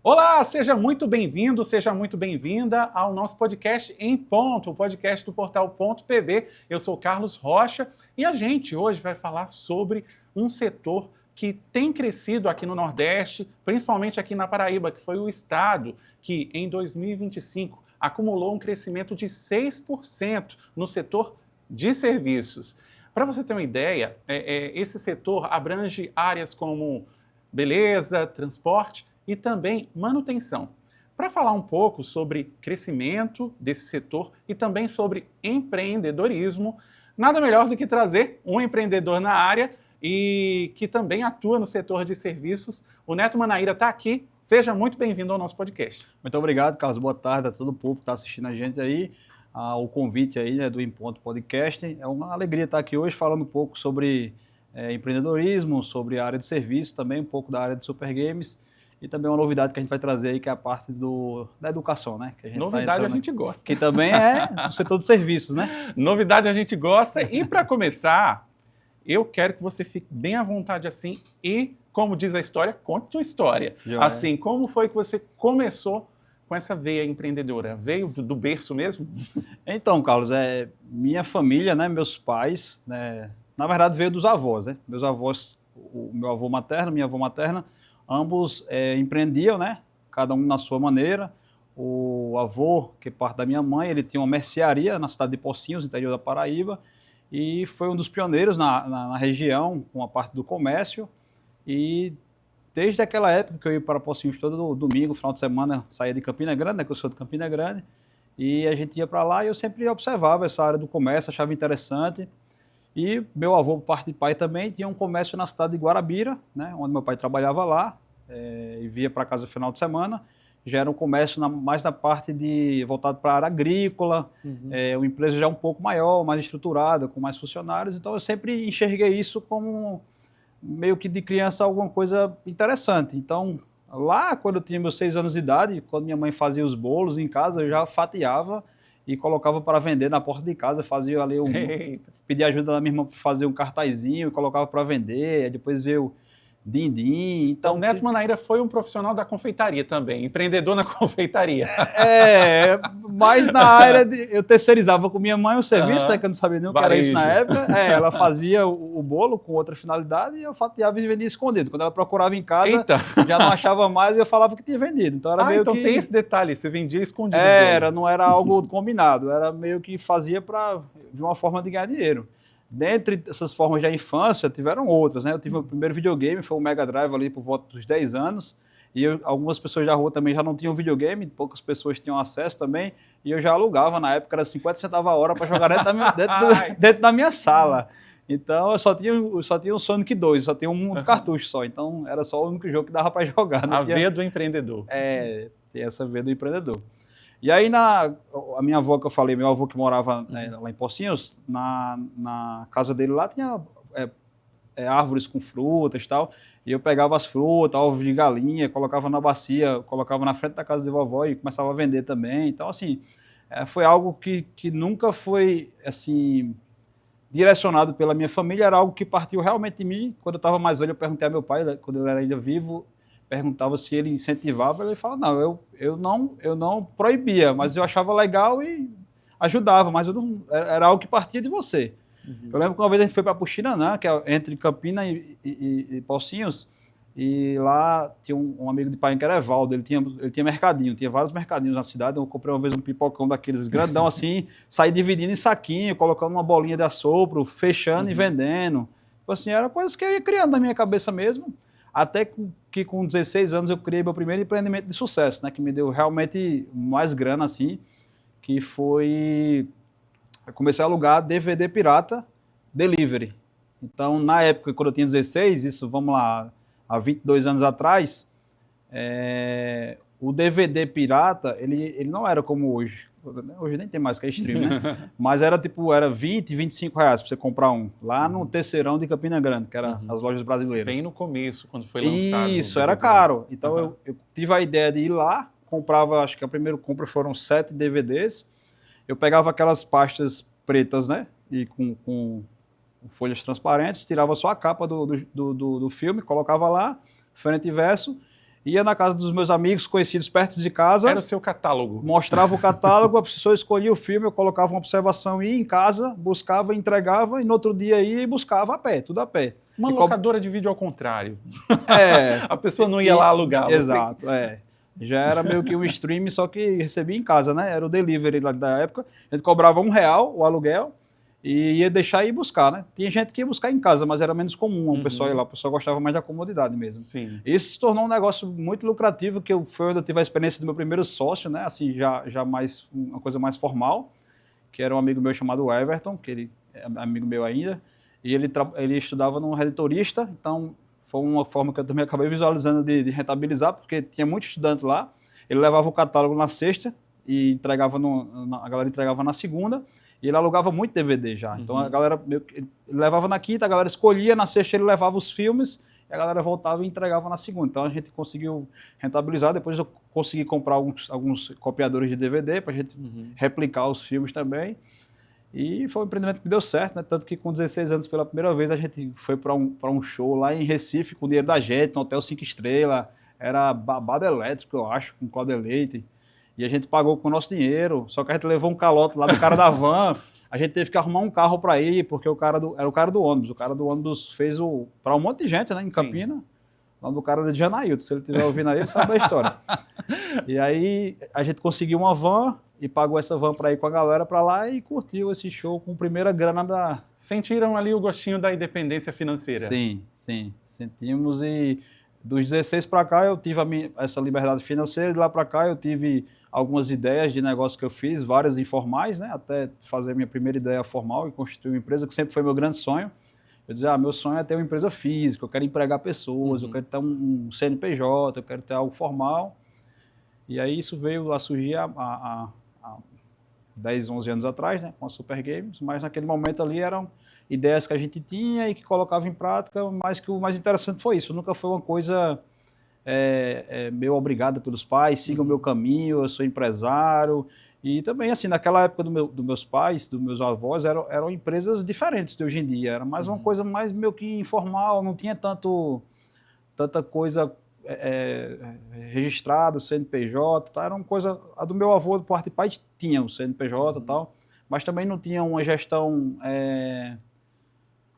Olá, seja muito bem-vindo, seja muito bem-vinda ao nosso podcast Em Ponto, o podcast do portal Ponto PB. Eu sou Carlos Rocha e a gente hoje vai falar sobre um setor que tem crescido aqui no Nordeste, principalmente aqui na Paraíba, que foi o estado que em 2025 acumulou um crescimento de 6% no setor de serviços. Para você ter uma ideia, esse setor abrange áreas como beleza, transporte e também manutenção. Para falar um pouco sobre crescimento desse setor e também sobre empreendedorismo, nada melhor do que trazer um empreendedor na área e que também atua no setor de serviços. O Neto Manaíra está aqui. Seja muito bem-vindo ao nosso podcast. Muito obrigado, Carlos. Boa tarde a todo o público que está assistindo a gente aí. O convite aí, né, do Em Ponto Podcast. É uma alegria estar aqui hoje falando um pouco sobre empreendedorismo, sobre a área de serviço, também um pouco da área de super games e também uma novidade que a gente vai trazer aí, que é a parte da educação, né? Que a gente Novidade a gente gosta. Que também é o setor de serviços, né? Novidade a gente gosta. E para começar, eu quero que você fique bem à vontade assim e, como diz a história, conte sua história. Assim, como foi que você começou com essa veia empreendedora? Veio do berço mesmo? Então, Carlos, minha família, né, meus pais, né, na verdade veio dos avós, né? Meus avós, o meu avô materno, minha avó materna, ambos empreendiam, né? Cada um na sua maneira. O avô, que é parte da minha mãe, ele tinha uma mercearia na cidade de Pocinhos, interior da Paraíba, e foi um dos pioneiros na região, com a parte do comércio. E desde aquela época que eu ia para Pocinhos todo domingo, final de semana, saía de Campina Grande, né, que eu sou de Campina Grande, e a gente ia para lá e eu sempre observava essa área do comércio, achava interessante. E meu avô, por parte de pai, também tinha um comércio na cidade de Guarabira, né, onde meu pai trabalhava lá, e via para casa no final de semana. Já era um comércio mais na parte voltado para a área agrícola, uma empresa já um pouco maior, mais estruturada, com mais funcionários. Então eu sempre enxerguei isso como meio que de criança alguma coisa interessante. Então, lá quando eu tinha meus 6 anos de idade, quando minha mãe fazia os bolos em casa, eu já fatiava e colocava para vender na porta de casa, fazia ali pedia ajuda da minha irmã para fazer um cartazinho e colocava para vender, aí depois veio din-din. Então, o Neto Manaíra foi um profissional da confeitaria também, empreendedor na confeitaria. Mas na área eu terceirizava com minha mãe o serviço, né, que eu não sabia nem o que era isso na época. Ela fazia o bolo com outra finalidade e eu fatiava e vendia escondido. Quando ela procurava em casa, já não achava mais e eu falava que tinha vendido. Então era meio então que... tem esse detalhe, você vendia escondido. Não era algo combinado, era meio que fazia de uma forma de ganhar dinheiro. Dentre essas formas da infância, tiveram outras, né? Eu tive o primeiro videogame, foi o Mega Drive ali por volta dos 10 anos, e algumas pessoas da rua também já não tinham videogame, poucas pessoas tinham acesso também, e eu já alugava, na época era 50 centavos a hora para jogar dentro da minha sala. Então eu só tinha o Sonic 2, só tinha um cartucho só, então era só o único jogo que dava para jogar. A veia do empreendedor. Tem essa veia do empreendedor. E aí, a minha avó que eu falei, meu avô que morava lá em Pocinhos, na casa dele lá tinha árvores com frutas e tal, e eu pegava as frutas, ovos de galinha, colocava na bacia, colocava na frente da casa de vovó e começava a vender também. Então, assim, foi algo que nunca foi, assim, direcionado pela minha família, era algo que partiu realmente de mim. Quando eu estava mais velho, eu perguntei a meu pai, quando ele era ainda vivo, perguntava se ele incentivava, ele falava, não, eu não proibia, mas eu achava legal e ajudava, mas era algo que partia de você. Eu lembro que uma vez a gente foi para Puxinanã, que é entre Campina e Pocinhos, e lá tinha um amigo de pai que era Evaldo, ele tinha mercadinho, tinha vários mercadinhos na cidade. Eu comprei uma vez um pipocão daqueles grandão assim, saí dividindo em saquinho, colocando uma bolinha de assopro, fechando e vendendo. Tipo assim, era coisas que eu ia criando na minha cabeça mesmo. Até que com 16 anos eu criei meu primeiro empreendimento de sucesso, né, que me deu realmente mais grana, assim, que foi... Eu comecei a alugar DVD pirata delivery. Então, na época, quando eu tinha 16, isso, vamos lá, há 22 anos atrás, o DVD pirata, ele não era como hoje. Hoje nem tem mais, que é stream, né? Mas era 20, 25 reais para você comprar um. Lá no Terceirão de Campina Grande, que era as lojas brasileiras. Bem no começo, quando foi lançado. Isso, era caro. Então eu tive a ideia de ir lá, comprava, acho que a primeira compra foram 7 DVDs. Eu pegava aquelas pastas pretas, né? E com folhas transparentes, tirava só a capa do filme, colocava lá, frente e verso, ia na casa dos meus amigos conhecidos perto de casa. Era o seu catálogo. Mostrava o catálogo, a pessoa escolhia o filme, eu colocava uma observação, ia em casa, buscava, entregava, e no outro dia ia e buscava a pé, tudo a pé. Uma locadora de vídeo ao contrário. É. A pessoa não ia lá alugar. Exato, Já era meio que um stream, só que recebia em casa, né? Era o delivery lá da época. A gente cobrava R$1 o aluguel e ia deixar ir buscar, né? Tinha gente que ia buscar em casa, mas era menos comum o pessoal ir lá. O pessoal gostava mais da comodidade mesmo. Sim. Isso se tornou um negócio muito lucrativo, que foi onde eu tive a experiência do meu primeiro sócio, né? Assim, já mais, uma coisa mais formal, que era um amigo meu chamado Everton, que ele é amigo meu ainda, e ele estudava no Reditorista, então foi uma forma que eu também acabei visualizando de rentabilizar, porque tinha muito estudante lá. Ele levava o catálogo na sexta e entregava a galera entregava na segunda, e ele alugava muito DVD já. Então a galera ele levava na quinta, a galera escolhia, na sexta ele levava os filmes, e a galera voltava e entregava na segunda. Então a gente conseguiu rentabilizar. Depois eu consegui comprar alguns copiadores de DVD para a gente replicar os filmes também. E foi um empreendimento que deu certo, né? Tanto que com 16 anos, pela primeira vez, a gente foi para um show lá em Recife, com o dinheiro da gente, no Hotel 5 Estrelas. Era babado elétrico, eu acho, com Cláudio Leite. E a gente pagou com o nosso dinheiro, só que a gente levou um calote lá do cara da van. A gente teve que arrumar um carro para ir, porque era o cara do ônibus. O cara do ônibus fez para um monte de gente, né, em Campina. O nome do cara era de Janailton. Se ele estiver ouvindo aí, ele sabe da história. E aí a gente conseguiu uma van e pagou essa van para ir com a galera para lá e curtiu esse show com a primeira grana da... Sentiram ali o gostinho da independência financeira? Sim, sentimos. E dos 16 para cá eu tive essa liberdade financeira, de lá para cá eu tive algumas ideias de negócio que eu fiz, várias informais, né, até fazer minha primeira ideia formal e constituir uma empresa, que sempre foi meu grande sonho. Eu dizia, meu sonho é ter uma empresa física, eu quero empregar pessoas, eu quero ter um CNPJ, eu quero ter algo formal. E aí isso veio a surgir há 10, 11 anos atrás, né, com a Super Games, mas naquele momento ali eram ideias que a gente tinha e que colocava em prática, mas que o mais interessante foi isso, nunca foi uma coisa meio obrigada pelos pais, siga o meu caminho, eu sou empresário. E também, assim, naquela época dos meus pais, dos meus avós, eram empresas diferentes de hoje em dia, era mais uma coisa mais meio que informal, não tinha tanta coisa registrada, CNPJ, tá? Era uma coisa, a do meu avô, do parte de pai, tinha o CNPJ e tal, mas também não tinha uma gestão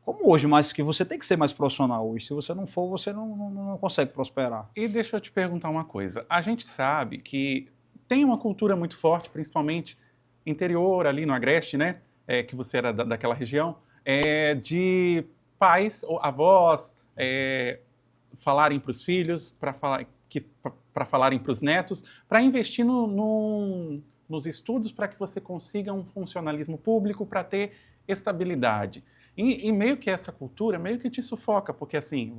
como hoje, mas que você tem que ser mais profissional hoje. Se você não for, você não consegue prosperar. E deixa eu te perguntar uma coisa. A gente sabe que tem uma cultura muito forte, principalmente interior, ali no Agreste, né? Que você era daquela região, de pais ou avós falarem para os filhos, para falarem para os netos, para investir nos estudos para que você consiga um funcionalismo público, para ter estabilidade. E meio que essa cultura meio que te sufoca, porque assim,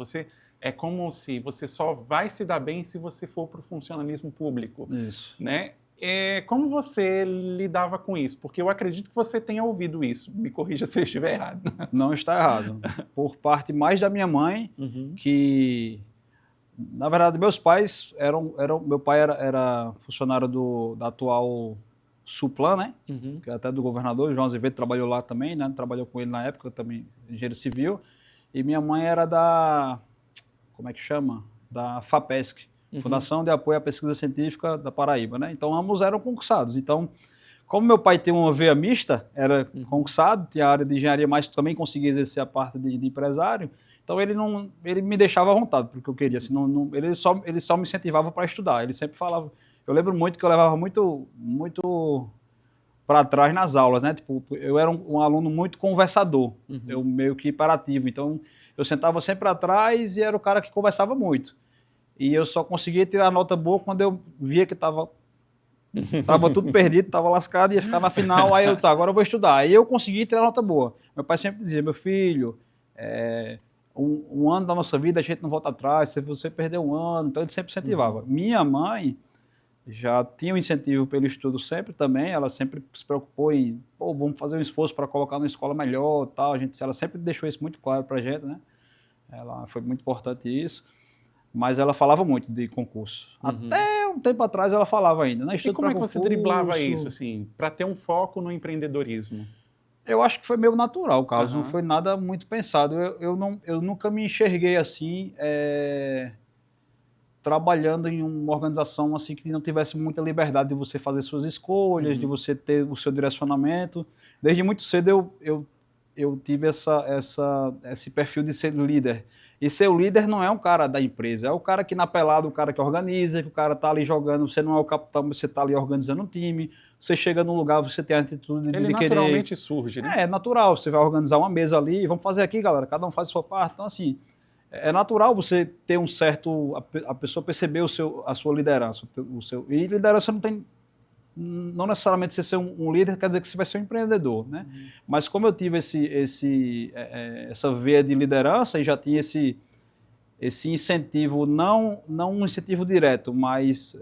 é como se você só vai se dar bem se você for para o funcionalismo público. Isso. Né? Como você lidava com isso? Porque eu acredito que você tenha ouvido isso. Me corrija se eu estiver errado. Não está errado. Por parte mais da minha mãe, que, na verdade, meus pais meu pai era funcionário da atual Suplan, né? Que é até do governador, João Azevedo trabalhou lá também, né? Trabalhou com ele na época, também engenheiro civil. E minha mãe era como é que chama? Da FAPESC, Fundação de Apoio à Pesquisa Científica da Paraíba, né? Então ambos eram concursados. Então, como meu pai tem uma veia mista, era concursado, tinha a área de engenharia, mas também conseguia exercer a parte de empresário. Então ele me deixava à vontade, porque eu queria. Assim, ele só me incentivava para estudar. Ele sempre falava. Eu lembro muito que eu levava muito para trás nas aulas, né? Tipo, eu era um aluno muito conversador, eu meio que hiperativo. Então, eu sentava sempre atrás e era o cara que conversava muito. E eu só conseguia tirar nota boa quando eu via que estava tudo perdido, estava lascado, ia ficar na final. Aí eu disse, agora eu vou estudar. Aí eu consegui tirar nota boa. Meu pai sempre dizia, meu filho, um ano da nossa vida a gente não volta atrás, se você perder um ano. Então, ele sempre incentivava. Minha mãe já tinha um incentivo pelo estudo sempre também, ela sempre se preocupou em, vamos fazer um esforço para colocar numa escola melhor, tal. Ela sempre deixou isso muito claro para a gente, né? Foi muito importante isso, mas ela falava muito de concurso. Até um tempo atrás ela falava ainda, né? E como é que você driblava isso, assim, para ter um foco no empreendedorismo? Eu acho que foi meio natural, Carlos, não foi nada muito pensado. Eu nunca me enxerguei assim, trabalhando em uma organização assim que não tivesse muita liberdade de você fazer suas escolhas, de você ter o seu direcionamento. Desde muito cedo eu tive esse perfil de ser líder. E ser o líder não é um cara da empresa, é o cara que na pelada, o cara que organiza, que o cara tá ali jogando, você não é o capitão, você tá ali organizando um time, você chega num lugar, você tem a atitude Ele de querer... naturalmente surge, né? É natural, você vai organizar uma mesa ali, vamos fazer aqui, galera, cada um faz a sua parte. Então, assim, é natural você ter um certo... A pessoa perceber a sua liderança. E liderança não necessariamente você ser um líder quer dizer que você vai ser um empreendedor, né? Mas como eu tive essa veia de liderança e já tinha esse incentivo, não um incentivo direto, mas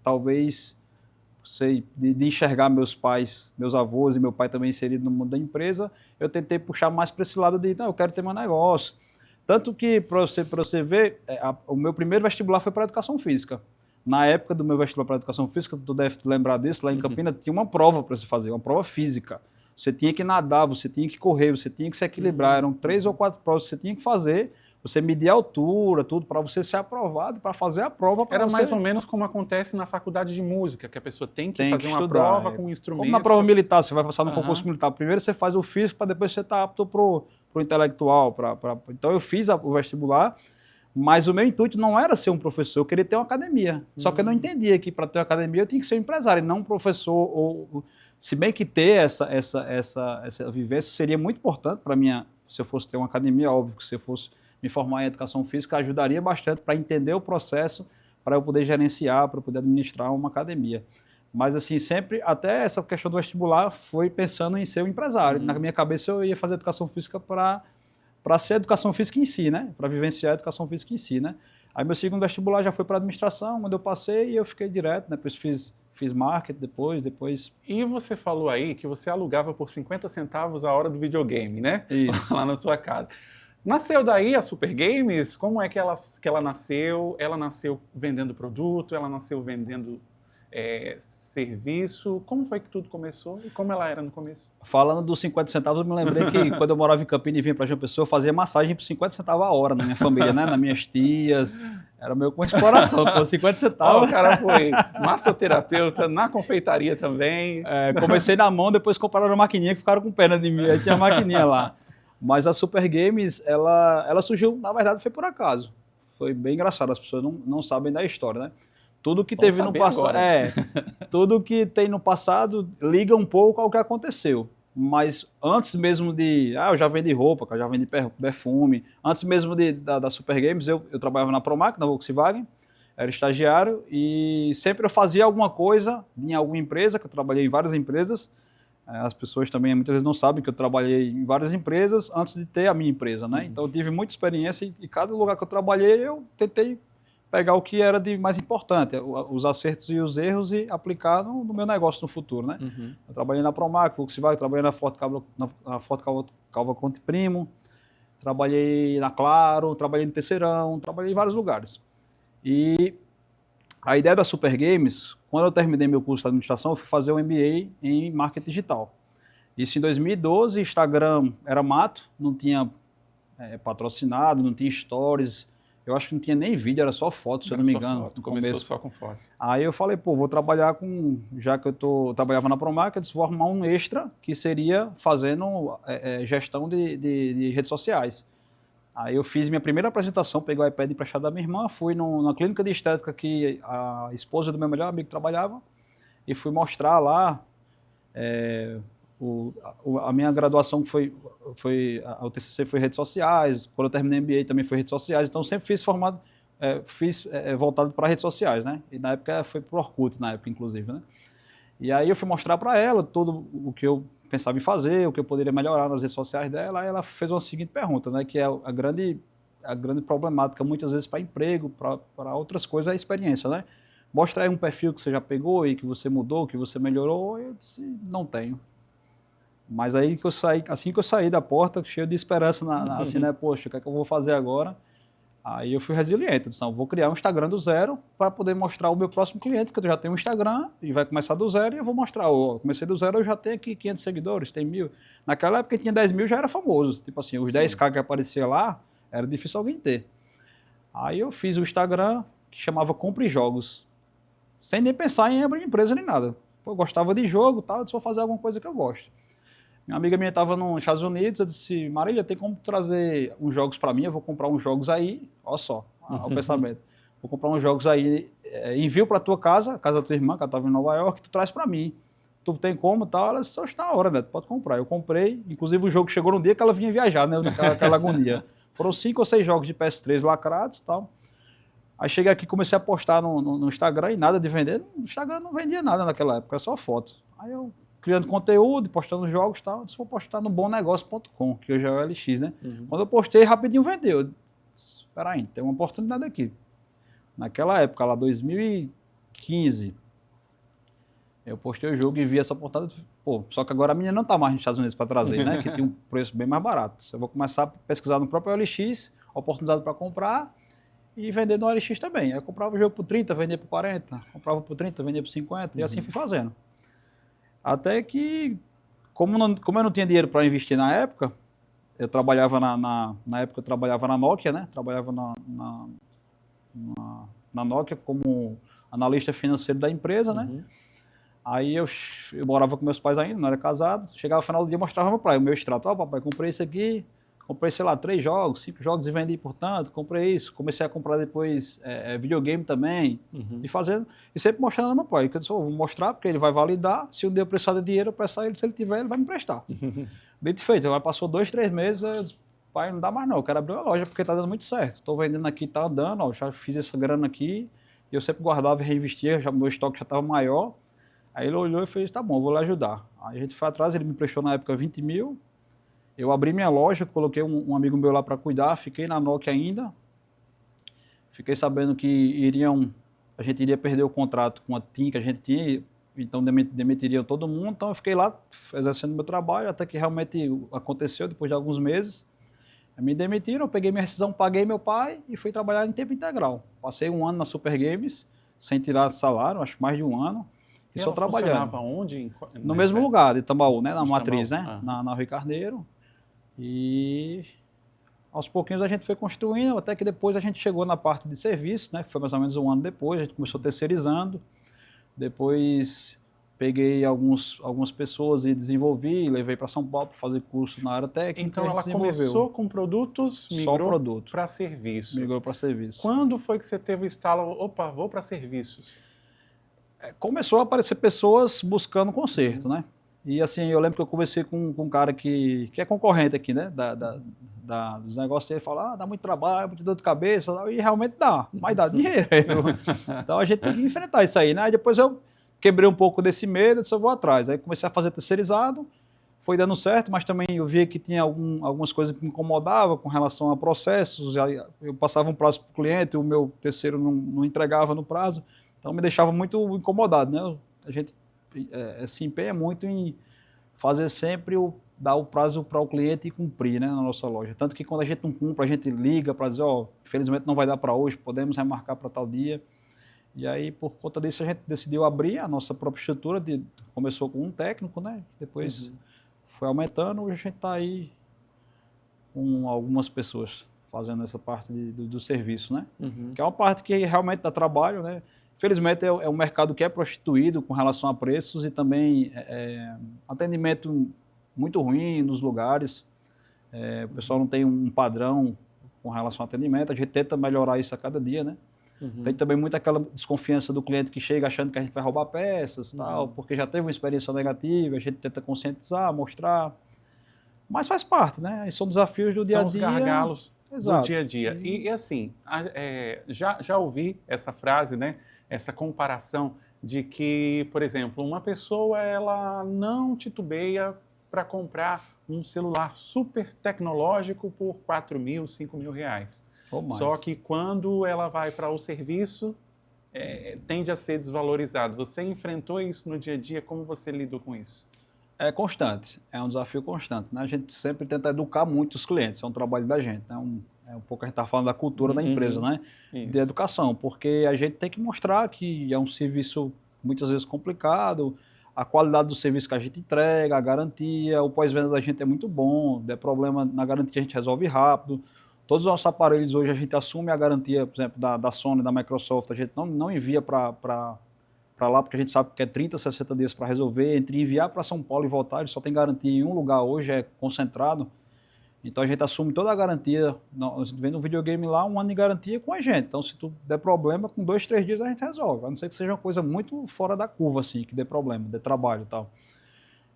talvez, sei, de enxergar meus pais, meus avós e meu pai também inserido no mundo da empresa, eu tentei puxar mais para esse lado de, não, eu quero ter meu negócio. Tanto que, para você ver, o meu primeiro vestibular foi para educação física. Na época do meu vestibular para educação física, tu deve lembrar disso, lá em Campinas tinha uma prova para se fazer, uma prova física. Você tinha que nadar, você tinha que correr, você tinha que se equilibrar, eram 3 ou 4 provas que você tinha que fazer, você medir a altura, tudo, para você ser aprovado, para fazer a prova. Era mais ou menos como acontece na faculdade de música, que a pessoa tem que fazer uma estudar, prova com um instrumento. Como na prova militar, você vai passar no concurso militar. Primeiro você faz o físico, para depois você estar apto para o intelectual. Então eu fiz o vestibular, mas o meu intuito não era ser um professor, eu queria ter uma academia. Só que eu não entendia que para ter uma academia eu tinha que ser um empresário, e não um professor. Se bem que ter essa vivência seria muito importante para mim, se eu fosse ter uma academia, óbvio que se eu fosse me formar em educação física, ajudaria bastante para entender o processo, para eu poder gerenciar, para eu poder administrar uma academia. Mas, assim, sempre, até essa questão do vestibular, foi pensando em ser um empresário. Na minha cabeça, eu ia fazer educação física para ser a educação física em si, né? Para vivenciar a educação física em si, né? Aí, meu segundo vestibular já foi para administração, quando eu passei, e eu fiquei direto, né? Depois fiz marketing, depois... E você falou aí que você alugava por 50 centavos a hora do videogame, né? Isso. Lá na sua casa. Nasceu daí a Super Games? Como é que ela nasceu? Ela nasceu vendendo produto? Ela nasceu vendendo serviço? Como foi que tudo começou e como ela era no começo? Falando dos 50 centavos, eu me lembrei que quando eu morava em Campinas e vinha para João Pessoa, eu fazia massagem por 50 centavos a hora na minha família, né? Nas minhas tias. Era meio com exploração, por 50 centavos. O cara foi massoterapeuta, na confeitaria também. Comecei na mão, depois compraram a maquininha que ficaram com pena de mim. Aí tinha a maquininha lá. Mas a Super Games, ela surgiu, na verdade, foi por acaso. Foi bem engraçado, as pessoas não sabem da história, né? Tudo que teve no passado, tudo que tem no passado liga um pouco ao que aconteceu. Mas antes mesmo eu já vendi roupa, eu já vendi perfume. Antes mesmo da Super Games, eu trabalhava na Promac, na Volkswagen, era estagiário e sempre eu fazia alguma coisa em alguma empresa, que eu trabalhei em várias empresas. As pessoas também muitas vezes não sabem que eu trabalhei em várias empresas antes de ter a minha empresa, né? Então eu tive muita experiência e cada lugar que eu trabalhei eu tentei pegar o que era de mais importante, os acertos e os erros e aplicar no meu negócio no futuro, né? Eu trabalhei na Promac, Volkswagen, trabalhei na Forte Calva Conte Primo, trabalhei na Claro, trabalhei no Terceirão, trabalhei em vários lugares. E a ideia da Super Games, quando eu terminei meu curso de administração, eu fui fazer um MBA em marketing digital. Isso em 2012, Instagram era mato, não tinha patrocinado, não tinha stories. Eu acho que não tinha nem vídeo, era só foto, se eu não me engano. Começou só com foto. Aí eu falei, vou trabalhar já que eu trabalhava na Promac, eu disse, vou arrumar um extra, que seria fazendo gestão de redes sociais. Aí eu fiz minha primeira apresentação, peguei o iPad emprestado da minha irmã, fui na clínica de estética que a esposa do meu melhor amigo trabalhava, e fui mostrar lá. A minha graduação o TCC foi redes sociais, quando eu terminei MBA também foi redes sociais, então sempre fiz voltado para redes sociais, né? E na época foi pro Orkut, inclusive, né? E aí eu fui mostrar para ela tudo o que eu pensava em fazer, o que eu poderia melhorar nas redes sociais dela, e ela fez uma seguinte pergunta, né? Que é a grande problemática muitas vezes para emprego, para outras coisas, é a experiência, né? Mostra aí um perfil que você já pegou e que você mudou, que você melhorou. Eu disse, não tenho. Mas aí assim que eu saí da porta, cheio de esperança, assim, né? Poxa, o que é que eu vou fazer agora? Aí eu fui resiliente, eu disse, não, vou criar um Instagram do zero para poder mostrar ao meu próximo cliente, que eu já tenho um Instagram e vai começar do zero e eu vou mostrar. Comecei do zero, eu já tenho aqui 500 seguidores, tem 1000. Naquela época, quem tinha 10 mil já era famoso. Tipo assim, os 10K que aparecia lá, era difícil alguém ter. Aí eu fiz o Instagram, que chamava Compre Jogos, sem nem pensar em abrir empresa nem nada. Eu gostava de jogo e tal, eu disse, vou fazer alguma coisa que eu gosto. Minha amiga minha estava nos Estados Unidos, eu disse, Marília, tem como trazer uns jogos para mim? Eu vou comprar uns jogos aí, olha só, o pensamento. Vou comprar uns jogos aí, envio para tua casa, a casa da tua irmã, que ela estava em Nova York, tu traz para mim. Tu tem como e tal? Ela disse, hoje tá na hora, né? Pode comprar. Eu comprei, inclusive o jogo chegou no dia que ela vinha viajar, né? Aquela agonia. Foram 5 ou 6 jogos de PS3 lacrados e tal. Aí cheguei aqui, comecei a postar no Instagram e nada de vender. No Instagram não vendia nada naquela época, era só foto. Aí eu criando conteúdo, postando jogos e tal, eu disse, vou postar no bomnegócio.com, que hoje é o LX, né? Quando eu postei, rapidinho vendeu. Espera aí, tem uma oportunidade aqui. Naquela época, lá 2015, eu postei o jogo e vi essa oportunidade. Pô, só que agora a minha não está mais nos Estados Unidos para trazer, né? Que tinha um preço bem mais barato. Eu vou começar a pesquisar no próprio LX, oportunidade para comprar e vender no LX também. Aí eu comprava o jogo por 30, vendia por 40, comprava por 30, vendia por 50, e assim fui fazendo. Até que, como eu não tinha dinheiro para investir na época, eu trabalhava na época eu trabalhava na Nokia, né? Trabalhava na Nokia como analista financeiro da empresa, né? Aí eu morava com meus pais ainda, não era casado. Chegava no final do dia e mostrava meu pai, o meu extrato. Ó, papai, comprei isso aqui, comprei, sei lá, 3 jogos, 5 jogos e vendi, portanto, comprei isso. Comecei a comprar depois videogame também, e fazendo, e sempre mostrando ao meu pai. Que eu disse, vou mostrar, porque ele vai validar. Se um dia eu precisar de dinheiro, eu prestar ele, se ele tiver, ele vai me prestar. Dito e feito, passou 2, 3 meses, eu disse, pai, não dá mais não, eu quero abrir uma loja porque tá dando muito certo. Estou vendendo aqui, tá andando, ó, já fiz essa grana aqui, e eu sempre guardava e reinvestia, meu estoque já estava maior. Aí ele olhou e fez, tá bom, vou lhe ajudar. Aí a gente foi atrás, ele me prestou na época 20 mil, eu abri minha loja, coloquei um amigo meu lá para cuidar, fiquei na Nokia ainda, fiquei sabendo que a gente iria perder o contrato com a TIM que a gente tinha, então demitiriam todo mundo, então eu fiquei lá exercendo meu trabalho, até que realmente aconteceu, depois de alguns meses, me demitiram, eu peguei minha rescisão, paguei meu pai e fui trabalhar em tempo integral. Passei 1 ano na Super Games, sem tirar salário, acho que mais de 1 ano, e só trabalhando. Funcionava onde? No mesmo lugar, de Tambaú, né? Na matriz, Tambaú. né? Na Rui Carneiro. E aos pouquinhos a gente foi construindo, até que depois a gente chegou na parte de serviço, né? Que foi mais ou menos 1 ano depois, a gente começou terceirizando. Depois peguei algumas pessoas e desenvolvi, levei para São Paulo para fazer curso na área técnica. Então ela começou com produtos, migrou para serviço. Migrou para serviço. Quando foi que você teve o estalo, opa, vou para serviços? Começou a aparecer pessoas buscando conserto, né? E assim, eu lembro que eu conversei com um cara que é concorrente aqui, né? Dos negócios, ele fala, dá muito trabalho, muito dor de cabeça, e realmente dá, mas dá dinheiro. Então a gente tem que enfrentar isso aí, né? Aí depois eu quebrei um pouco desse medo, disse, eu vou atrás. Aí comecei a fazer terceirizado, foi dando certo, mas também eu via que tinha algumas coisas que me incomodavam com relação a processos, eu passava um prazo para o cliente, o meu terceiro não entregava no prazo, então me deixava muito incomodado, né? A gente se empenha muito em fazer sempre dar o prazo para o cliente e cumprir, né, na nossa loja. Tanto que quando a gente não cumpre, a gente liga para dizer, infelizmente não vai dar para hoje, podemos remarcar para tal dia. E aí, por conta disso, a gente decidiu abrir a nossa própria estrutura, começou com um técnico, né, depois foi aumentando, hoje a gente está aí com algumas pessoas fazendo essa parte do serviço, né, que é uma parte que realmente dá trabalho, né. Infelizmente, é um mercado que é prostituído com relação a preços e também atendimento muito ruim nos lugares. O pessoal não tem um padrão com relação ao atendimento. A gente tenta melhorar isso a cada dia, né? Tem também muito aquela desconfiança do cliente que chega achando que a gente vai roubar peças, tal, porque já teve uma experiência negativa. A gente tenta conscientizar, mostrar. Mas faz parte, né? E são desafios do dia a dia. São os gargalos do dia a dia. E assim, já ouvi essa frase, né? Essa comparação de que, por exemplo, uma pessoa ela não titubeia para comprar um celular super tecnológico por 4 mil, 5 mil reais. Só que quando ela vai para o serviço, tende a ser desvalorizado. Você enfrentou isso no dia a dia? Como você lidou com isso? É constante, é um desafio constante, né? A gente sempre tenta educar muito os clientes, é um trabalho da gente, né? Um pouco a gente está falando da cultura da empresa, né? Isso. De educação, porque a gente tem que mostrar que é um serviço muitas vezes complicado, a qualidade do serviço que a gente entrega, a garantia, o pós-venda da gente é muito bom, der problema na garantia a gente resolve rápido, Todos os nossos aparelhos hoje a gente assume a garantia, por exemplo, da Sony, da Microsoft, a gente não envia para lá, porque a gente sabe que é 30, 60 dias para resolver. Entre enviar para São Paulo e voltar, ele só tem garantia em um lugar hoje, é concentrado. Então a gente assume toda a garantia. Vendo um videogame lá, 1 ano de garantia com a gente. Então se tu der problema, com 2, 3 dias a gente resolve. A não ser que seja uma coisa muito fora da curva, assim, que dê problema, dê trabalho e tal.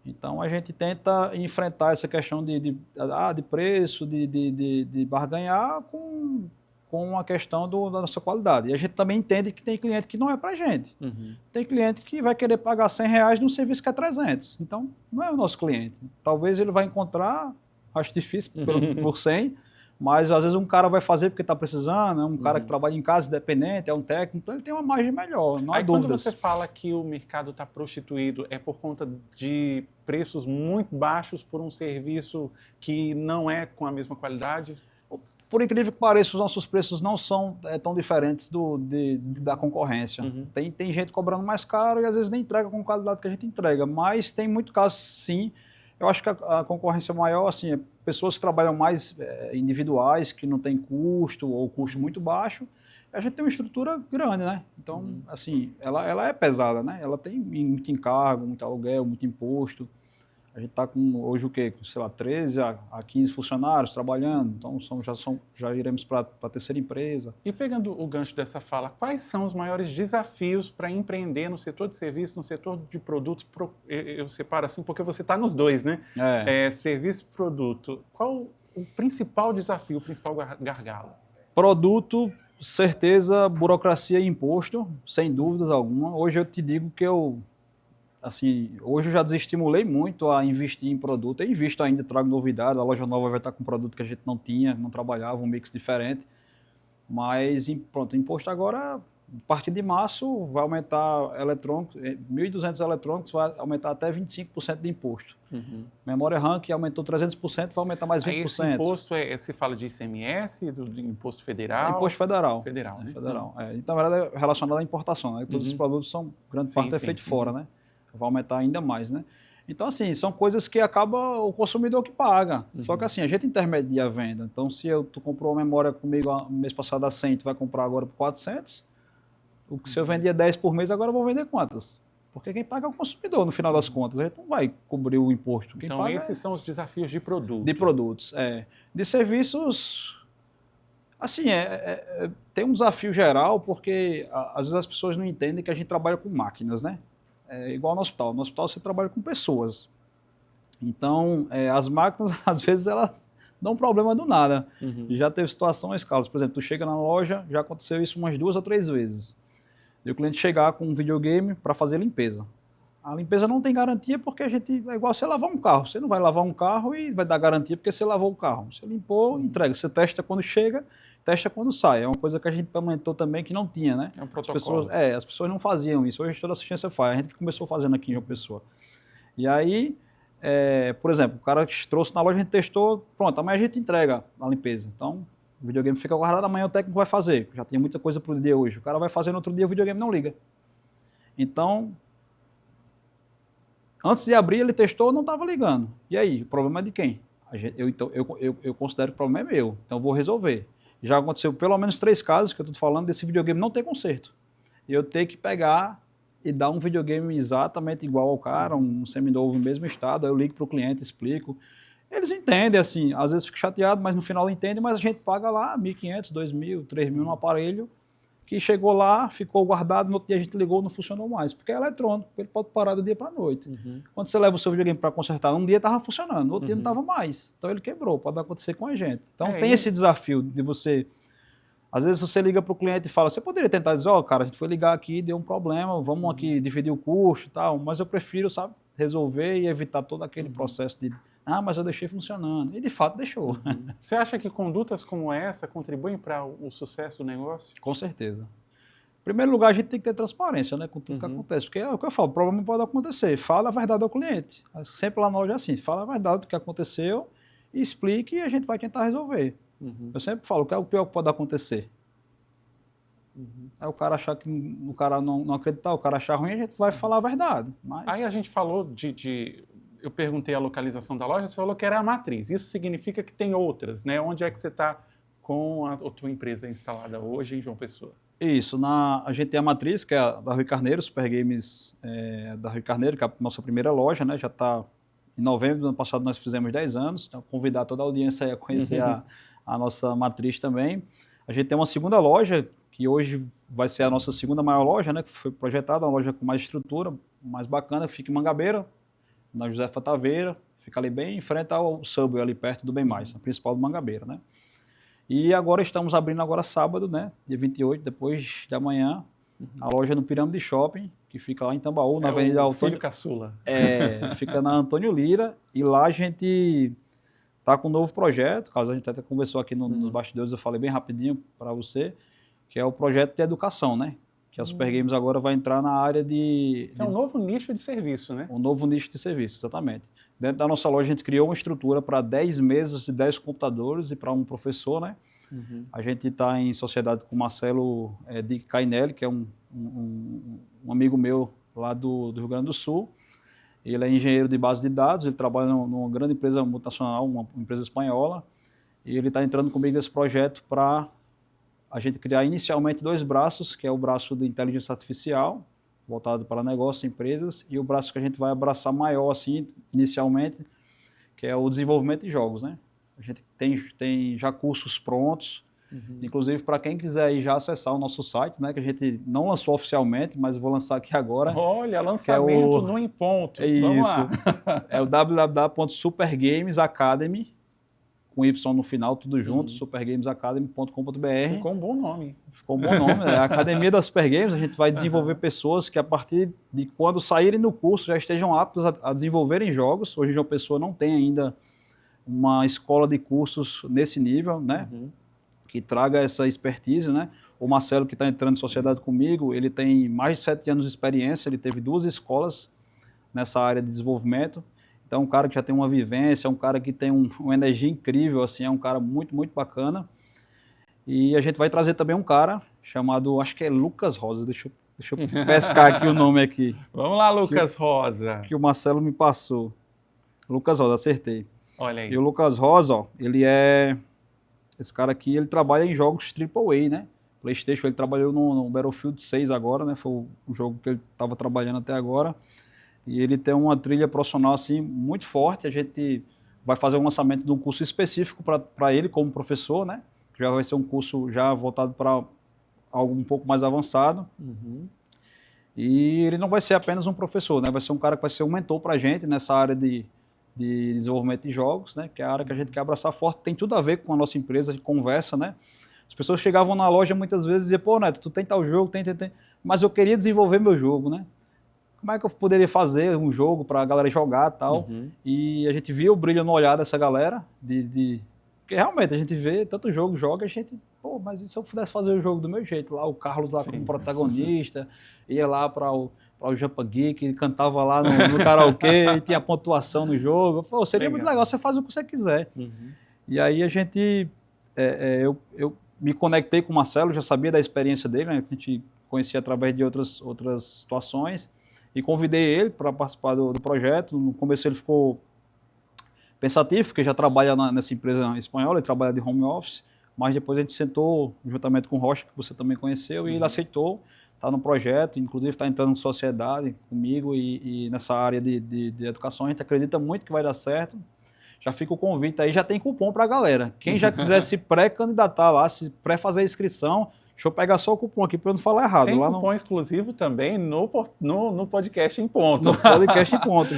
Então a gente tenta enfrentar essa questão de preço, de barganhar com a questão da nossa qualidade. E a gente também entende que tem cliente que não é para a gente. Tem cliente que vai querer pagar R$100 num serviço que é 300. Então não é o nosso cliente. Talvez ele vai encontrar, acho difícil por 100, mas às vezes um cara vai fazer porque está precisando, é um cara que trabalha em casa independente, é um técnico, então ele tem uma margem melhor, não há dúvidas. Quando você fala que o mercado está prostituído, é por conta de preços muito baixos por um serviço que não é com a mesma qualidade? Por incrível que pareça, os nossos preços não são tão diferentes da concorrência. Tem gente cobrando mais caro e às vezes nem entrega com a qualidade que a gente entrega, mas tem muito caso sim. Eu acho que a concorrência maior, assim, é pessoas que trabalham mais individuais, que não tem custo ou custo muito baixo. A gente tem uma estrutura grande, né? Então, assim, ela é pesada, né? Ela tem muito encargo, muito aluguel, muito imposto. A gente está com hoje o quê? Sei lá, 13 a 15 funcionários trabalhando, então já iremos para a terceira empresa. E pegando o gancho dessa fala, quais são os maiores desafios para empreender no setor de serviço, no setor de produtos? Eu separo assim porque você está nos dois, né? Serviço e produto. Qual o principal desafio, o principal gargalo? Produto, certeza, burocracia e imposto, sem dúvidas alguma. Hoje eu te digo que hoje eu já desestimulei muito a investir em produto. Eu invisto ainda, trago novidade, a loja nova vai estar com um produto que a gente não tinha, não trabalhava, um mix diferente. Mas, pronto, imposto agora, a partir de março, vai aumentar eletrônicos, 1.200 eletrônicos, vai aumentar até 25% de imposto. Memória RAM, que aumentou 300%, vai aumentar mais 20%. Esse imposto, se fala de ICMS, do imposto federal? Imposto federal. Federal, né? Federal. Então, na verdade, é relacionado à importação, né? Todos os produtos são, grande parte é feito fora, né? Vai aumentar ainda mais, né? Então, assim, são coisas que acaba o consumidor que paga. Só que, assim, a gente intermedia a venda. Então, se tu comprou uma memória comigo no mês passado a 100, tu vai comprar agora por 400, o que se eu vendia 10 por mês, agora eu vou vender quantas? Porque quem paga é o consumidor, no final das contas. A gente não vai cobrir o imposto. Quem então, paga esses são os desafios de produto. De produtos, De serviços, assim, tem um desafio geral, porque às vezes as pessoas não entendem que a gente trabalha com máquinas, né? É igual no hospital. No hospital você trabalha com pessoas. Então, as máquinas, às vezes, elas dão problema do nada. Já teve situações, Carlos, por exemplo, tu chega na loja, já aconteceu isso umas 2 ou 3 vezes. E o cliente chegar com um videogame para fazer limpeza. A limpeza não tem garantia porque a gente é igual você lavar um carro. Você não vai lavar um carro e vai dar garantia porque você lavou o carro. Você limpou, entrega. Você testa quando chega, testa quando sai. É uma coisa que a gente implementou também que não tinha, né? É um protocolo. As pessoas não faziam isso. Hoje toda assistência faz. A gente começou fazendo aqui em João Pessoa. E aí, por exemplo, o cara que trouxe na loja, a gente testou, pronto, amanhã a gente entrega a limpeza. Então, o videogame fica guardado, amanhã o técnico vai fazer. Já tem muita coisa para o dia hoje. O cara vai fazer no outro dia, o videogame não liga. Então, antes de abrir, ele testou, não estava ligando. E aí, o problema é de quem? Eu considero que o problema é meu, então eu vou resolver. Já aconteceu pelo menos 3 casos que eu estou falando desse videogame não ter conserto. E eu ter que pegar e dar um videogame exatamente igual ao cara, um seminovo no mesmo estado, aí eu ligo para o cliente, explico. Eles entendem, assim, às vezes fico chateado, mas no final entendem, mas a gente paga lá 1.500, 2.000, 3.000 no aparelho, que chegou lá, ficou guardado, no outro dia a gente ligou, não funcionou mais, porque é eletrônico, ele pode parar do dia para a noite. Quando você leva o seu videogame para consertar, um dia estava funcionando, no outro dia não estava mais, então ele quebrou, pode acontecer com a gente. Então tem esse desafio de você, às vezes você liga para o cliente e fala, você poderia tentar dizer, cara, a gente foi ligar aqui, deu um problema, vamos aqui dividir o custo e tal, mas eu prefiro, sabe, resolver e evitar todo aquele processo de, mas eu deixei funcionando, e de fato deixou. Você acha que condutas como essa contribuem para o sucesso do negócio? Com certeza. Em primeiro lugar, a gente tem que ter transparência, né, com tudo que acontece, porque é o que eu falo, o problema pode acontecer, fala a verdade ao cliente, sempre lá na loja é assim, fala a verdade do que aconteceu, explique e a gente vai tentar resolver. Eu sempre falo, o que é o pior que pode acontecer? Aí o cara achar que o cara não acreditar, o cara achar ruim, a gente vai falar a verdade. Mas... Aí a gente falou eu perguntei a localização da loja, você falou que era a matriz. Isso significa que tem outras, né? Onde é que você está com a tua empresa instalada hoje em João Pessoa? Isso, a gente tem a matriz, que é a da Rui Carneiro, Super Games da Rui Carneiro, que é a nossa primeira loja, né? Já está em novembro do ano passado, nós fizemos 10 anos, então convidar toda a audiência aí a conhecer a nossa matriz também. A gente tem uma segunda loja, que hoje vai ser a nossa segunda maior loja, né? Que foi projetada, uma loja com mais estrutura, mais bacana, que fica em Mangabeira, na Josefa Taveira, fica ali bem em frente ao Subway, ali perto do Bem Mais, a principal do Mangabeira, né? E agora estamos abrindo agora sábado, né? Dia 28, depois de amanhã, a loja no Pirâmide Shopping, que fica lá em Tambaú, na Avenida o Antônio... filho caçula. Fica na Antônio Lira, e lá a gente está com um novo projeto, caso a gente até conversou aqui nos bastidores, eu falei bem rapidinho para você, que é o projeto de educação, né? Que a Super Games agora vai entrar na área É um novo nicho de serviço, né? Um novo nicho de serviço, exatamente. Dentro da nossa loja, a gente criou uma estrutura para 10 mesas e 10 computadores e para um professor, né? A gente está em sociedade com o Marcelo de Cainelli, que é um amigo meu lá do Rio Grande do Sul. Ele é engenheiro de base de dados, ele trabalha numa grande empresa multinacional, uma empresa espanhola, e ele está entrando comigo nesse projeto para a gente criar inicialmente 2 braços, que é o braço de inteligência artificial, voltado para negócios e empresas, e o braço que a gente vai abraçar maior, assim, inicialmente, que é o desenvolvimento de jogos, né? A gente tem já cursos prontos, inclusive para quem quiser ir já acessar o nosso site, né? Que a gente não lançou oficialmente, mas vou lançar aqui agora. Olha, lançamento no Em Ponto. Vamos lá. É o www.supergamesacademy, com Y no final, tudo junto, supergamesacademy.com.br. Ficou um bom nome. Ficou um bom nome, né? A Academia da Super Games, a gente vai desenvolver pessoas que a partir de quando saírem do curso já estejam aptas a desenvolverem jogos. Hoje João Pessoa não tem ainda uma escola de cursos nesse nível, né? Que traga essa expertise, né? O Marcelo, que está entrando em sociedade comigo, ele tem mais de 7 anos de experiência, ele teve 2 escolas nessa área de desenvolvimento. Então, um cara que já tem uma vivência, um cara que tem uma energia incrível, assim, é um cara muito, muito bacana. E a gente vai trazer também um cara chamado, acho que é Lucas Rosa, deixa eu pescar aqui o nome aqui. Vamos lá, Lucas Rosa. Que o Marcelo me passou. Lucas Rosa, acertei. Olha aí. E o Lucas Rosa, ó, esse cara aqui, ele trabalha em jogos AAA, né? PlayStation, ele trabalhou no Battlefield 6 agora, né? Foi o jogo que ele estava trabalhando até agora. E ele tem uma trilha profissional assim muito forte. A gente vai fazer um lançamento de um curso específico para ele como professor, né? Já vai ser um curso já voltado para algo um pouco mais avançado. E ele não vai ser apenas um professor, né? Vai ser um cara que vai ser um mentor para a gente nessa área de desenvolvimento de jogos, né? Que é a área que a gente quer abraçar forte. Tem tudo a ver com a nossa empresa, a gente conversa, né? As pessoas chegavam na loja muitas vezes e diziam, pô, Neto, tu tem tal jogo, tem, mas eu queria desenvolver meu jogo, né? Como é que eu poderia fazer um jogo para a galera jogar e tal? E a gente via o brilho no olhar dessa galera, porque realmente a gente vê tanto jogo, joga, a gente, pô, mas e se eu pudesse fazer o jogo do meu jeito? Lá o Carlos lá como protagonista, ia lá para o Jampa Geek, cantava lá no karaokê, tinha pontuação no jogo. Pô, seria muito legal, você faz o que você quiser. E aí a gente, eu me conectei com o Marcelo, já sabia da experiência dele, né? A gente conhecia através de outras situações, e convidei ele para participar do projeto. No começo ele ficou pensativo, porque já trabalha nessa empresa espanhola, ele trabalha de home office, mas depois a gente sentou juntamente com o Rocha, que você também conheceu, e ele aceitou, está no projeto, inclusive está entrando em sociedade comigo e nessa área de educação. A gente acredita muito que vai dar certo. Já fica o convite aí, já tem cupom para a galera. Quem já quiser se pré-candidatar lá, se pré-fazer a inscrição, deixa eu pegar só o cupom aqui para eu não falar errado. Tem cupom exclusivo também no podcast Em Ponto. No podcast Em Ponto.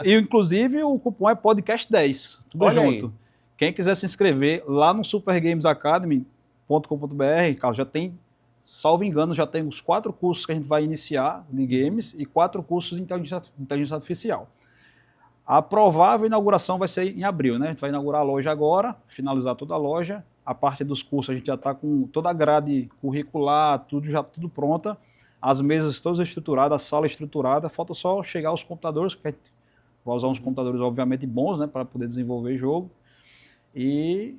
E, inclusive, o cupom é podcast 10. Tudo Olha junto. Aí. Quem quiser se inscrever lá no supergamesacademy.com.br, cara, já tem, salvo engano, já tem os 4 cursos que a gente vai iniciar de games e 4 cursos de inteligência artificial. A provável inauguração vai ser em abril, né? A gente vai inaugurar a loja agora, finalizar toda a loja. A parte dos cursos a gente já está com toda a grade curricular, tudo pronta. As mesas todas estruturadas, a sala estruturada. Falta só chegar os computadores, que a gente vai usar uns computadores obviamente bons, né? Para poder desenvolver jogo. E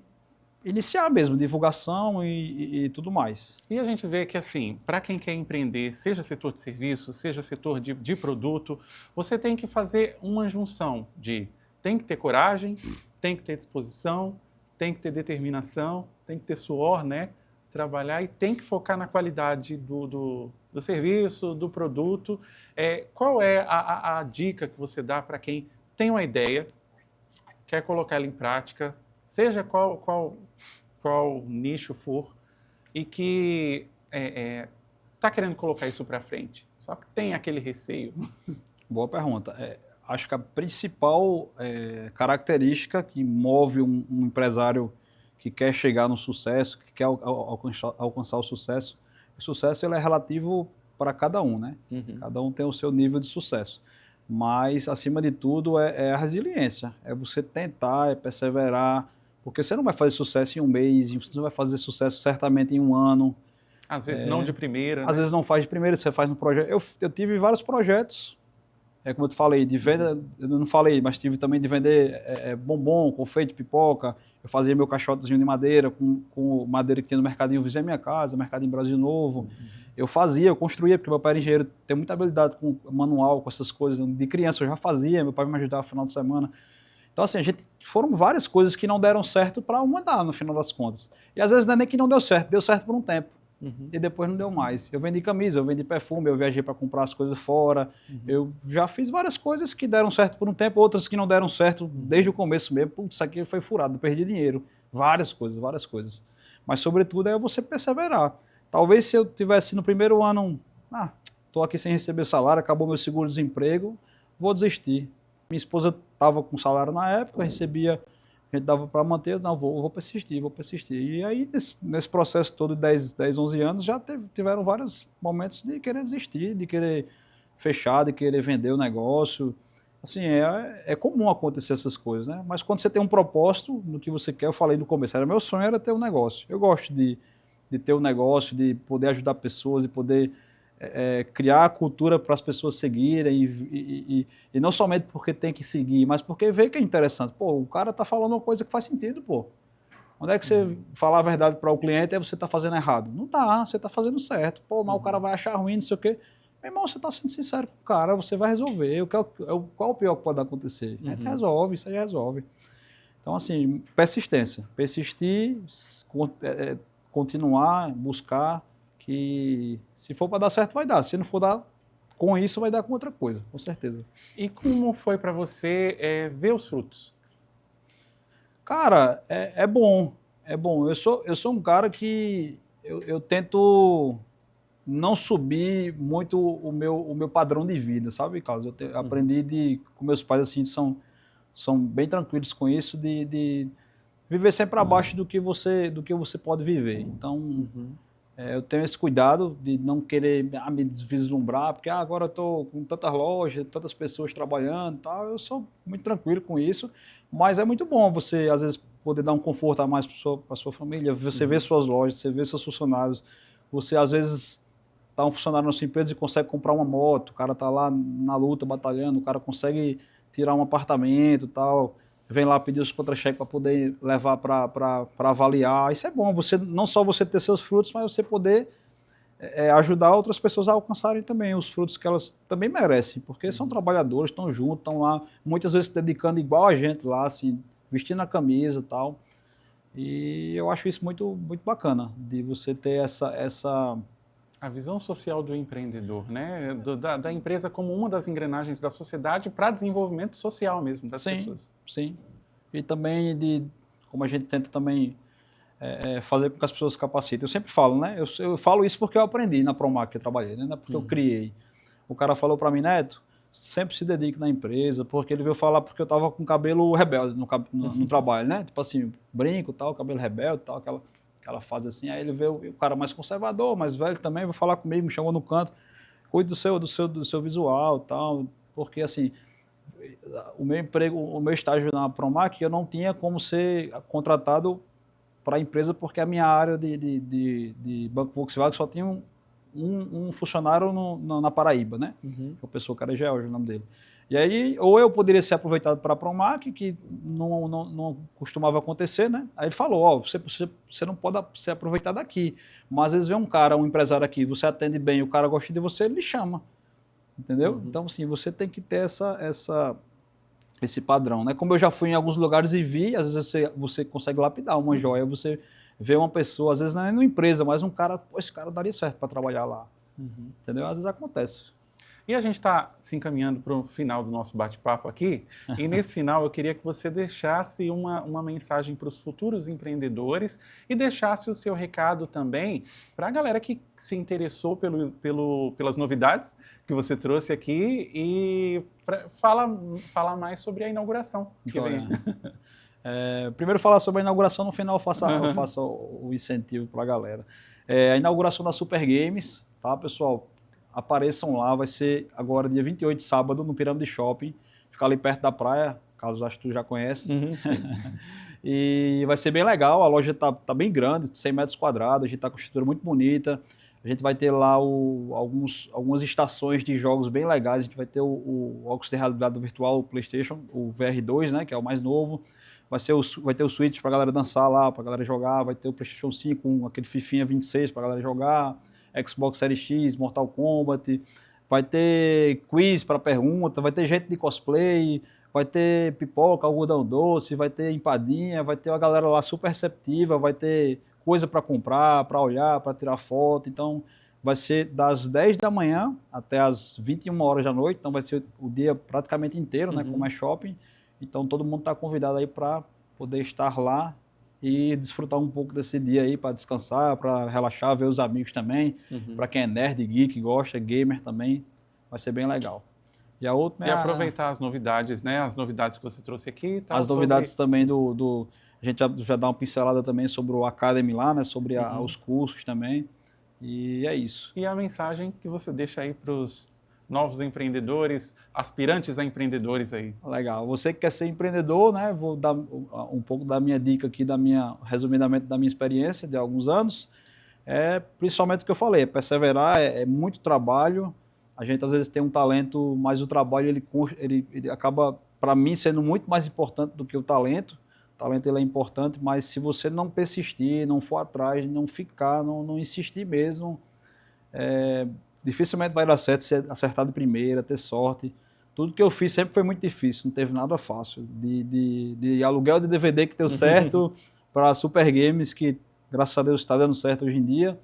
iniciar mesmo, divulgação e tudo mais. E a gente vê que, assim, para quem quer empreender, seja setor de serviço, seja setor de produto, você tem que fazer uma junção tem que ter coragem, tem que ter disposição, tem que ter determinação, tem que ter suor, né? Trabalhar e tem que focar na qualidade do serviço, do produto. Qual é a dica que você dá para quem tem uma ideia, quer colocar ela em prática, seja qual nicho for, e que está querendo colocar isso para frente, só que tem aquele receio? Boa pergunta. Acho que a principal característica que move um empresário que quer chegar no sucesso, que quer alcançar o sucesso ele é relativo para cada um, né? Uhum. Cada um tem o seu nível de sucesso. Mas, acima de tudo, é a resiliência. É você tentar, é perseverar, porque você não vai fazer sucesso em um mês, você não vai fazer sucesso certamente em um ano. Às vezes não de primeira, Às né? vezes não faz de primeira, você faz no projeto. Eu tive vários projetos, como eu te falei, de venda, eu não falei, mas tive também de vender bombom, confeite, pipoca. Eu fazia meu caixotezinho de madeira, com madeira que tinha no mercadinho vizinho à minha casa, mercadinho Brasil Novo. Eu construía, porque meu pai era engenheiro, tem muita habilidade com manual, com essas coisas. De criança eu já fazia, meu pai me ajudava no final de semana. Então, assim, foram várias coisas que não deram certo para uma dar, no final das contas. E às vezes não é nem que não deu certo por um tempo. E depois não deu mais. Eu vendi camisa, eu vendi perfume, eu viajei para comprar as coisas fora. Eu já fiz várias coisas que deram certo por um tempo, outras que não deram certo desde o começo mesmo. Putz, isso aqui foi furado, eu perdi dinheiro. Várias coisas. Mas, sobretudo, é você perseverar. Talvez se eu tivesse no primeiro ano, estou aqui sem receber salário, acabou meu seguro-desemprego, vou desistir. Minha esposa estava com salário na época, eu recebia, a gente dava para manter, não, vou persistir. E aí, nesse processo todo de 10, 11 anos, já tiveram vários momentos de querer desistir, de querer fechar, de querer vender o negócio. Assim, é comum acontecer essas coisas, né? Mas quando você tem um propósito no que você quer, eu falei no começo, meu sonho era ter um negócio. Eu gosto de ter um negócio, de poder ajudar pessoas, de poder criar a cultura para as pessoas seguirem e não somente porque tem que seguir, mas porque vê que é interessante. Pô, o cara está falando uma coisa que faz sentido, pô. Onde é que você falar a verdade para o cliente e você está fazendo errado? Não está, você está fazendo certo. Pô, mas o cara vai achar ruim, não sei o quê. Meu irmão, você está sendo sincero com o cara, você vai resolver. Qual o pior que pode acontecer? A gente resolve, isso aí resolve. Então, assim, persistência. Persistir, continuar, buscar, que se for para dar certo, vai dar. Se não for dar com isso, vai dar com outra coisa, com certeza. E como foi para você ver os frutos? Cara, é bom. Eu sou um cara que eu tento não subir muito o meu padrão de vida, sabe, Carlos? Eu aprendi com meus pais, assim, são bem tranquilos com isso, de viver sempre abaixo do que você pode viver. Então, eu tenho esse cuidado de não querer me desvislumbrar, porque agora eu estou com tantas lojas, tantas pessoas trabalhando e tal. Eu sou muito tranquilo com isso, mas é muito bom você, às vezes, poder dar um conforto a mais para sua família, você vê suas lojas, você vê seus funcionários, você, às vezes, está um funcionário na sua empresa e consegue comprar uma moto, o cara está lá na luta, batalhando, o cara consegue tirar um apartamento e tal, vem lá pedir os contra-cheques para poder levar para avaliar. Isso é bom, não só você ter seus frutos, mas você poder ajudar outras pessoas a alcançarem também os frutos que elas também merecem, porque são trabalhadores, estão juntos, estão lá, muitas vezes se dedicando igual a gente lá, assim, vestindo a camisa e tal. E eu acho isso muito, muito bacana, de você ter essa A visão social do empreendedor, né? Da empresa como uma das engrenagens da sociedade para desenvolvimento social mesmo das pessoas. Sim. E também como a gente tenta também fazer com que as pessoas se capacitem. Eu sempre falo, né? Eu falo isso porque eu aprendi na Promac que eu trabalhei, né? Não é porque eu criei. O cara falou para mim, Neto, sempre se dedique na empresa, porque ele veio falar porque eu estava com cabelo rebelde no trabalho, né? Tipo assim, brinco e tal, cabelo rebelde e tal, aquela fase assim. Aí ele veio, o cara mais conservador, mais velho também, veio falar comigo, me chamou no canto, cuide do seu visual e tal, porque assim, o meu emprego, o meu estágio na Promac, eu não tinha como ser contratado para a empresa, porque a minha área de Banco Volkswagen só tinha um funcionário na Paraíba, né? O pessoa Carajé, hoje é o nome dele. E aí, ou eu poderia ser aproveitado para a Promac, que não costumava acontecer, né? Aí ele falou, você não pode ser aproveitado aqui, mas às vezes vem um cara, um empresário aqui, você atende bem, o cara gosta de você, ele lhe chama, entendeu? Então, assim, você tem que ter esse padrão, né? Como eu já fui em alguns lugares e vi, às vezes você consegue lapidar uma joia, você vê uma pessoa, às vezes não é numa empresa, mas um cara, pô, esse cara daria certo para trabalhar lá, entendeu? Às vezes acontece. E a gente está se encaminhando para o final do nosso bate-papo aqui, e nesse final eu queria que você deixasse uma mensagem para os futuros empreendedores e deixasse o seu recado também para a galera que se interessou pelas novidades que você trouxe aqui e falar mais sobre a inauguração que vem. Primeiro falar sobre a inauguração, no final eu faço o incentivo para a galera. A inauguração da Super Games, tá, pessoal? Apareçam lá, vai ser agora dia 28 de sábado, no Pirâmide Shopping, ficar ali perto da praia, caso acho que tu já conhece. E vai ser bem legal, a loja tá bem grande, 100 metros quadrados, a gente tá com uma estrutura muito bonita, a gente vai ter lá algumas estações de jogos bem legais, a gente vai ter o óculos de realidade virtual, o PlayStation, o VR2, né, que é o mais novo, vai ter o Switch pra galera dançar lá, pra galera jogar, vai ter o PlayStation 5, aquele Fifinha 26 pra galera jogar, Xbox Series X, Mortal Kombat, vai ter quiz para pergunta, vai ter gente de cosplay, vai ter pipoca, algodão doce, vai ter empadinha, vai ter uma galera lá super receptiva, vai ter coisa para comprar, para olhar, para tirar foto. Então vai ser das 10 da manhã até as 21 horas da noite, então vai ser o dia praticamente inteiro, né, como é shopping. Então todo mundo está convidado aí para poder estar lá e desfrutar um pouco desse dia aí para descansar, para relaxar, ver os amigos também. Para quem é nerd, geek, gosta, gamer também, vai ser bem legal. E a outra aproveitar as novidades, né? As novidades que você trouxe aqui. Tá, as novidades também a gente já dá uma pincelada também sobre o Academy lá, né? Sobre os cursos também. E é isso. E a mensagem que você deixa aí para os novos empreendedores, aspirantes a empreendedores aí. Legal. Você que quer ser empreendedor, né? Vou dar um pouco da minha dica aqui, resumidamente da minha experiência de alguns anos. Principalmente o que eu falei, perseverar é muito trabalho. A gente às vezes tem um talento, mas o trabalho ele acaba, para mim, sendo muito mais importante do que o talento. O talento ele é importante, mas se você não persistir, não for atrás, não ficar, não insistir mesmo, dificilmente vai dar certo, se acertar de primeira, ter sorte. Tudo que eu fiz sempre foi muito difícil, não teve nada fácil. De aluguel de DVD que deu certo, para Super Games, que graças a Deus está dando certo hoje em dia.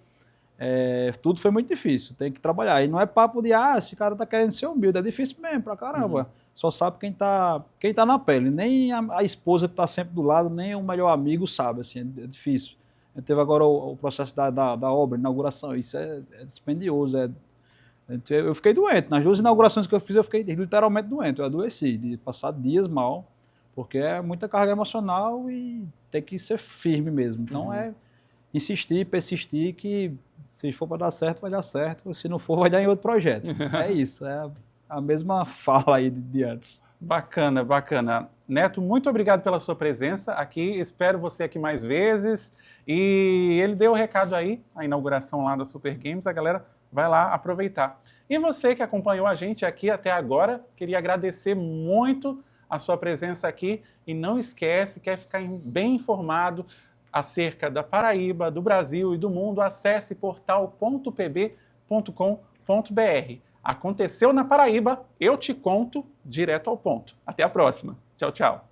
Tudo foi muito difícil, tem que trabalhar. E não é papo de, esse cara tá querendo ser humilde, é difícil mesmo, pra caramba. Só sabe quem tá na pele, nem a esposa que tá sempre do lado, nem o melhor amigo sabe, assim, é difícil. Teve agora o processo da obra, inauguração, isso é dispendioso, eu fiquei doente, nas 2 inaugurações que eu fiz, eu fiquei literalmente doente, eu adoeci, de passar dias mal, porque é muita carga emocional e tem que ser firme mesmo. Então insistir, persistir, que se for para dar certo, vai dar certo, se não for, vai dar em outro projeto. É isso, é a mesma fala aí de antes. Bacana, bacana. Neto, muito obrigado pela sua presença aqui, espero você aqui mais vezes. E ele deu o recado aí, a inauguração lá da Super Games, a galera vai lá aproveitar. E você que acompanhou a gente aqui até agora, queria agradecer muito a sua presença aqui e não esquece, quer ficar bem informado acerca da Paraíba, do Brasil e do mundo, acesse portal.pb.com.br. Aconteceu na Paraíba, eu te conto direto ao ponto. Até a próxima. Tchau, tchau.